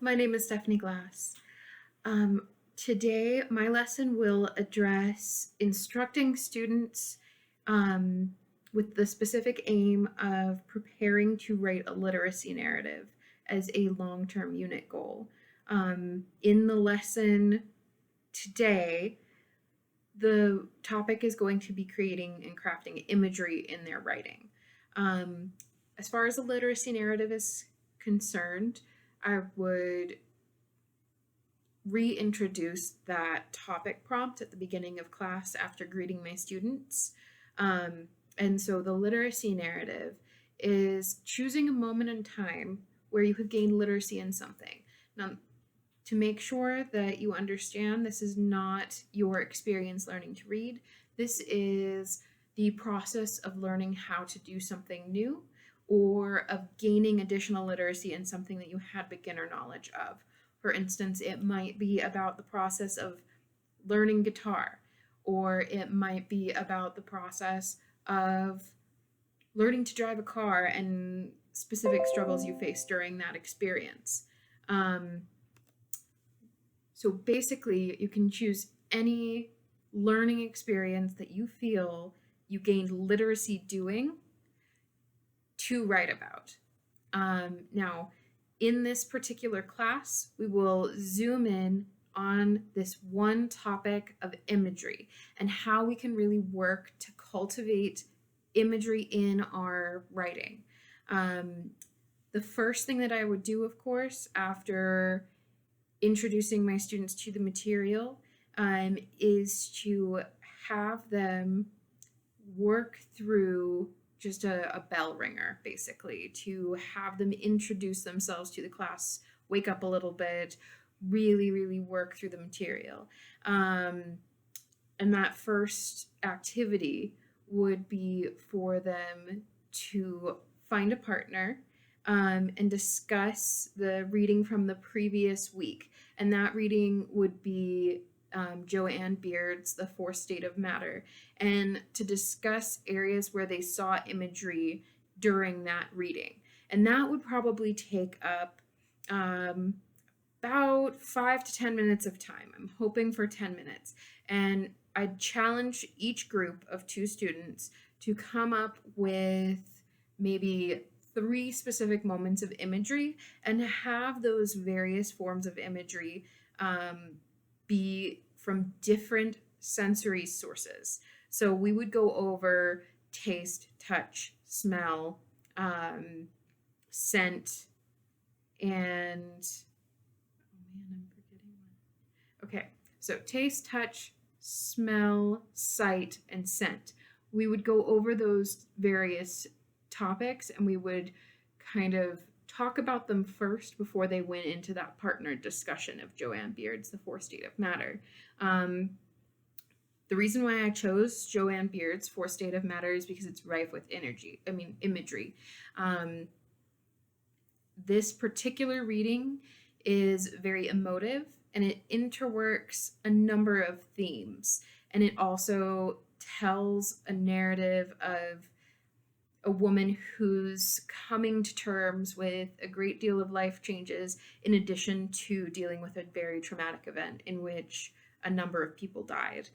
My name is Stephanie Glass. Today, my lesson will address instructing students with the specific aim of preparing to write a literacy narrative as a long-term unit goal. In the lesson today, the topic is going to be creating and crafting imagery in their writing. As far as the literacy narrative is concerned, I would reintroduce that topic prompt at the beginning of class after greeting my students. And so the literacy narrative is choosing a moment in time where you have gained literacy in something. Now, to make sure that you understand, this is not your experience learning to read. This is the process of learning how to do something new or of gaining additional literacy in something that you had beginner knowledge of. For instance, it might be about the process of learning guitar, or it might be about the process of learning to drive a car and specific struggles you face during that experience. So basically, you can choose any learning experience that you feel you gained literacy doing to write about. Now, in this particular class, we will zoom in on this one topic of imagery and how we can really work to cultivate imagery in our writing. The first thing that I would do, of course, after introducing my students to the material is to have them work through just a bell ringer, basically, to have them introduce themselves to the class, wake up a little bit, really work through the material. And that first activity would be for them to find a partner and discuss the reading from the previous week. And that reading would be Joanne Beard's The Fourth State of Matter, and to discuss areas where they saw imagery during that reading. And that would probably take up about 5 to 10 minutes of time. I'm hoping for 10 minutes. And I'd challenge each group of 2 students to come up with maybe 3 specific moments of imagery and have those various forms of imagery be from different sensory sources. So we would go over taste, touch, smell, scent, and I'm forgetting one. Okay, so taste, touch, smell, sight, and scent. We would go over those various topics and we would kind of talk about them first before they went into that partner discussion of Joanne Beard's The Fourth State of Matter. The reason why I chose Joanne Beard's Fourth State of Matter is because it's rife with imagery. This particular reading is very emotive and it interworks a number of themes, and it also tells a narrative of a woman who's coming to terms with a great deal of life changes in addition to dealing with a very traumatic event in which a number of people died.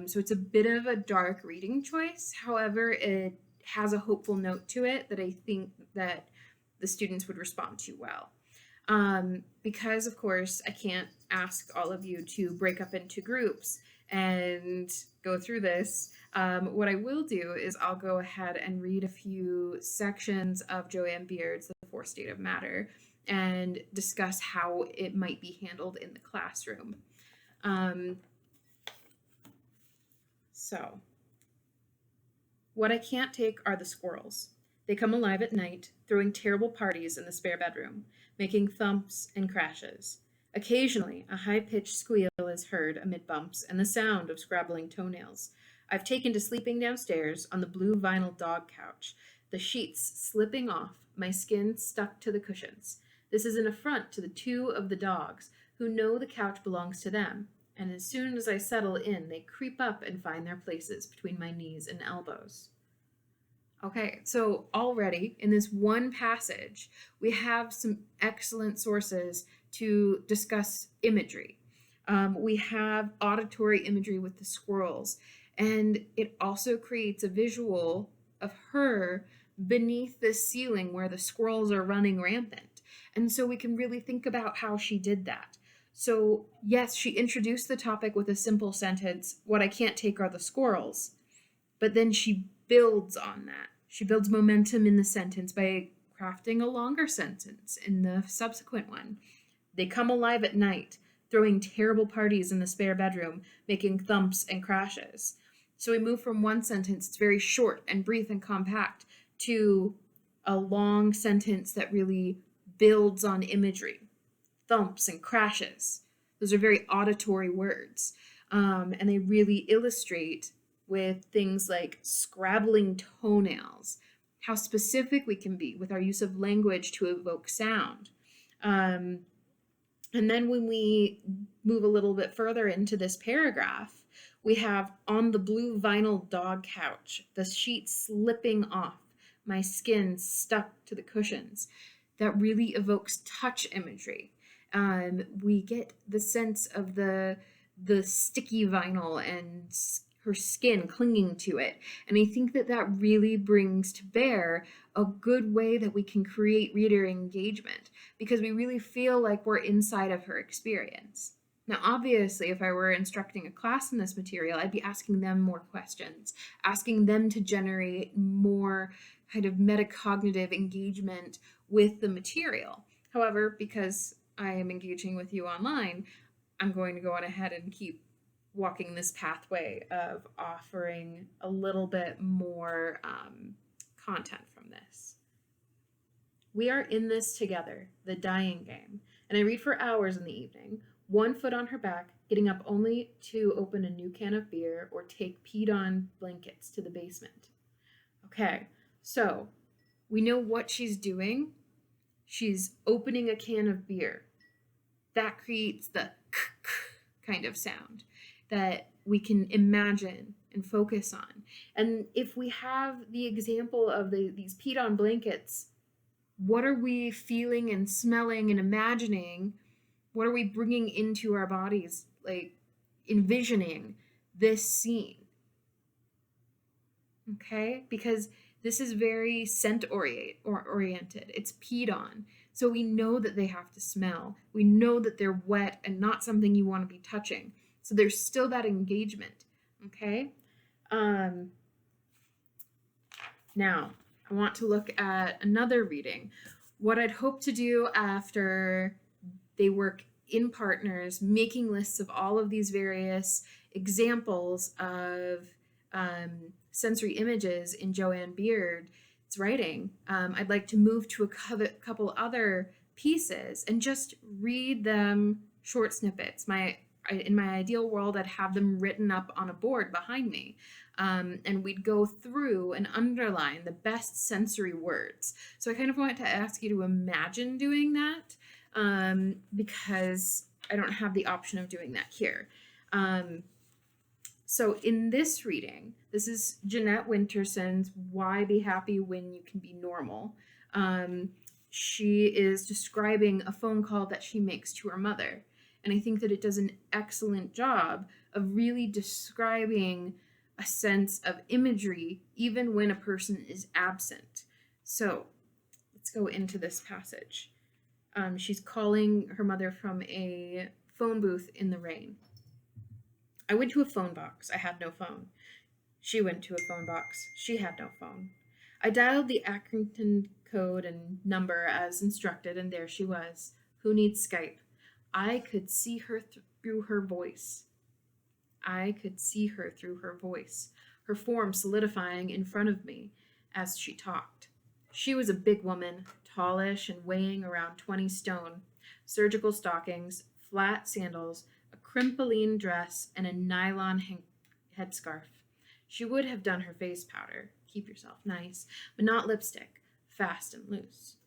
So it's a bit of a dark reading choice. However, it has a hopeful note to it that I think that the students would respond to well. Because, of course, I can't ask all of you to break up into groups and go through this. What I will do is I'll go ahead and read a few sections of Joanne Beard's The Fourth State of Matter and discuss how it might be handled in the classroom. So, what I can't take are the squirrels. They come alive at night, throwing terrible parties in the spare bedroom, making thumps and crashes. Occasionally, a high-pitched squeal is heard amid bumps and the sound of scrabbling toenails. I've taken to sleeping downstairs on the blue vinyl dog couch, the sheets slipping off, my skin stuck to the cushions. This is an affront to the 2 of the dogs, who know the couch belongs to them, and as soon as I settle in, they creep up and find their places between my knees and elbows. Okay, so already in this one passage, we have some excellent sources to discuss imagery. We have auditory imagery with the squirrels, and it also creates a visual of her beneath the ceiling where the squirrels are running rampant. And so we can really think about how she did that. So, yes, she introduced the topic with a simple sentence: "What I can't take are the squirrels." But then she builds on that. She builds momentum in the sentence by crafting a longer sentence in the subsequent one. "They come alive at night, throwing terrible parties in the spare bedroom, making thumps and crashes." So we move from one sentence, it's very short and brief and compact, to a long sentence that really builds on imagery. Thumps and crashes. Those are very auditory words. And they really illustrate with things like scrabbling toenails, how specific we can be with our use of language to evoke sound. Um, and then when we move a little bit further into this paragraph, we have "on the blue vinyl dog couch, the sheets slipping off, my skin stuck to the cushions." That really evokes touch imagery. We get the sense of the sticky vinyl and her skin clinging to it. And I think that that really brings to bear a good way that we can create reader engagement, because we really feel like we're inside of her experience. Now, obviously, if I were instructing a class in this material, I'd be asking them more questions, asking them to generate more kind of metacognitive engagement with the material. However, because I am engaging with you online, I'm going to go on ahead and keep walking this pathway of offering a little bit more content from this. "We are in this together, the dying game, and I read for hours in the evening, one foot on her back, getting up only to open a new can of beer or take peed-on blankets to the basement." Okay, so we know what she's doing. She's opening a can of beer. That creates the kind of sound that we can imagine and focus on. And if we have the example of these peed-on blankets, what are we feeling and smelling and imagining? What are we bringing into our bodies, like envisioning this scene? Okay, because this is very scent oriented. It's peed on. So we know that they have to smell. We know that they're wet and not something you want to be touching. So there's still that engagement. Okay. Now, I want to look at another reading. What I'd hope to do after they work in partners, making lists of all of these various examples of sensory images in Joanne Beard's writing, I'd like to move to a couple other pieces and just read them short snippets. In my ideal world, I'd have them written up on a board behind me. And we'd go through and underline the best sensory words. So I kind of want to ask you to imagine doing that, because I don't have the option of doing that here. So in this reading, this is Jeanette Winterson's "Why Be Happy When You Can Be Normal." She is describing a phone call that she makes to her mother. And I think that it does an excellent job of really describing a sense of imagery even when a person is absent. So let's go into this passage. She's calling her mother from a phone booth in the rain. "I went to a phone box. I had no phone. She went to a phone box. She had no phone. I dialed the Accrington code and number as instructed, and there she was. Who needs Skype? I could see her through her voice. I could see her through her voice, her form solidifying in front of me as she talked. She was a big woman, tallish and weighing around 20 stone, surgical stockings, flat sandals, a crimpline dress, and a nylon headscarf. She would have done her face powder, keep yourself nice, but not lipstick, fast and loose.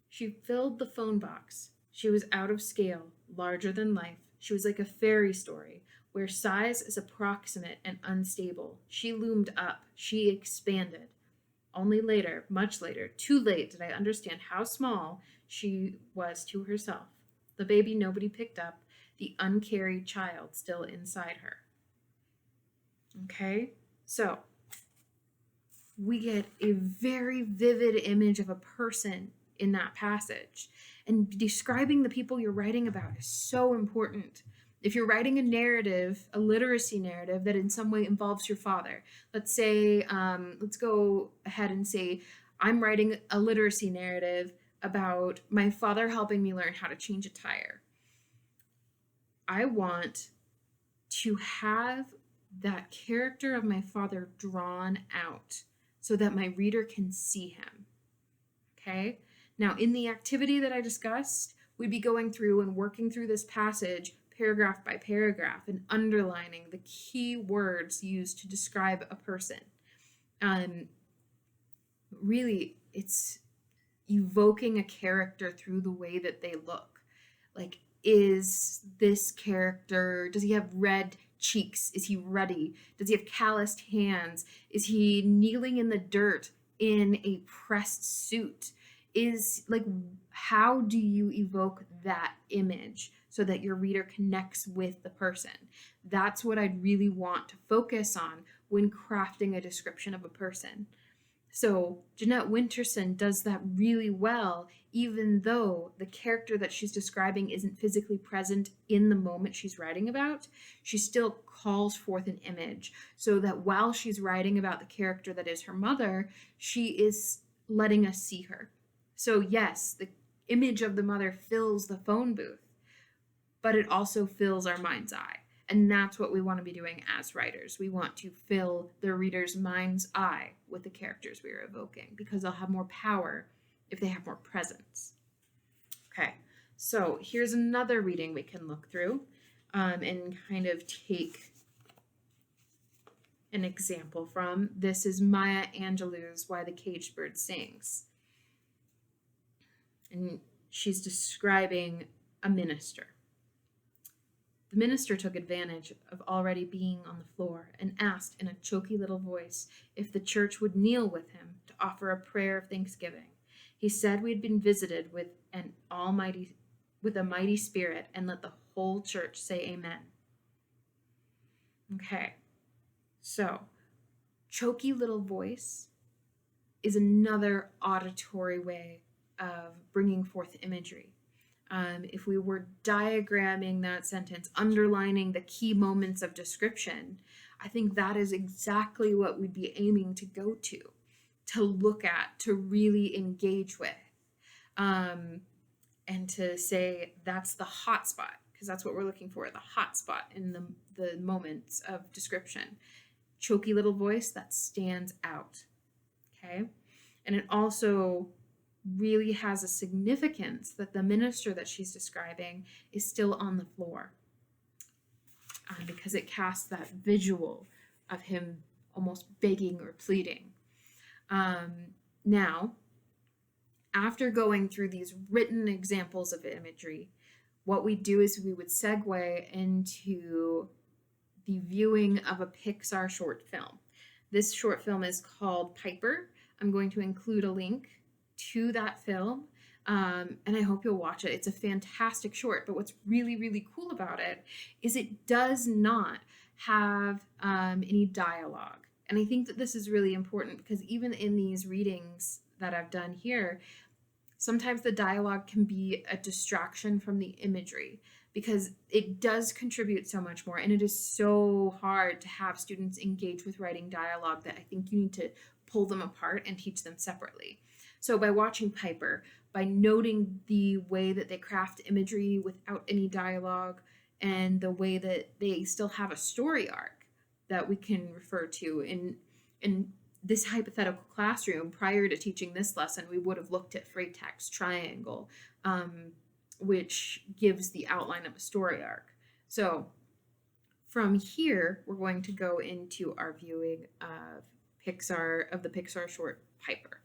She filled the phone box. She was out of scale, larger than life. She was like a fairy story, where size is approximate and unstable. She loomed up. She expanded. Only later, much later, too late, did I understand how small she was to herself. The baby nobody picked up, the uncarried child still inside her. Okay? So, we get a very vivid image of a person in that passage. And describing the people you're writing about is so important. If you're writing a narrative, a literacy narrative that in some way involves your father, let's say, let's go ahead and say, I'm writing a literacy narrative about my father helping me learn how to change a tire. I want to have that character of my father drawn out so that my reader can see him. Okay? Now, in the activity that I discussed, we'd be going through and working through this passage paragraph by paragraph and underlining the key words used to describe a person. Really, it's evoking a character through the way that they look. Like, is this character, does he have red cheeks? Is he ruddy? Does he have calloused hands? Is he kneeling in the dirt in a pressed suit? Is like, how do you evoke that image so that your reader connects with the person? That's what I'd really want to focus on when crafting a description of a person. So Jeanette Winterson does that really well, even though the character that she's describing isn't physically present in the moment she's writing about. She still calls forth an image so that while she's writing about the character that is her mother, she is letting us see her. So yes, the image of the mother fills the phone booth, but it also fills our mind's eye. And that's what we want to be doing as writers. We want to fill the reader's mind's eye with the characters we are evoking because they'll have more power if they have more presence. Okay, so here's another reading we can look through and kind of take an example from. This is Maya Angelou's Why the Caged Bird Sings. And she's describing a minister. The minister took advantage of already being on the floor and asked in a choky little voice if the church would kneel with him to offer a prayer of thanksgiving. He said we had been visited with a mighty spirit and let the whole church say amen. Okay, so choky little voice is another auditory way of bringing forth imagery. If we were diagramming that sentence, underlining the key moments of description, I think that is exactly what we'd be aiming to go to look at, to really engage with, and to say that's the hot spot, because that's what we're looking for, the hot spot in the moments of description. Choky little voice that stands out, okay? And it also really has a significance that the minister that she's describing is still on the floor because it casts that visual of him almost begging or pleading. Now, after going through these written examples of imagery, what we do is we would segue into the viewing of a Pixar short film. This short film is called Piper. I'm going to include a link to that film, and I hope you'll watch it. It's a fantastic short, but what's really, really cool about it is it does not have any dialogue. And I think that this is really important because even in these readings that I've done here, sometimes the dialogue can be a distraction from the imagery because it does contribute so much more, and it is so hard to have students engage with writing dialogue that I think you need to pull them apart and teach them separately. So by watching Piper, by noting the way that they craft imagery without any dialogue and the way that they still have a story arc that we can refer to in this hypothetical classroom, prior to teaching this lesson, we would have looked at Freytag's triangle, which gives the outline of a story arc. So from here, we're going to go into our viewing of the Pixar short Piper.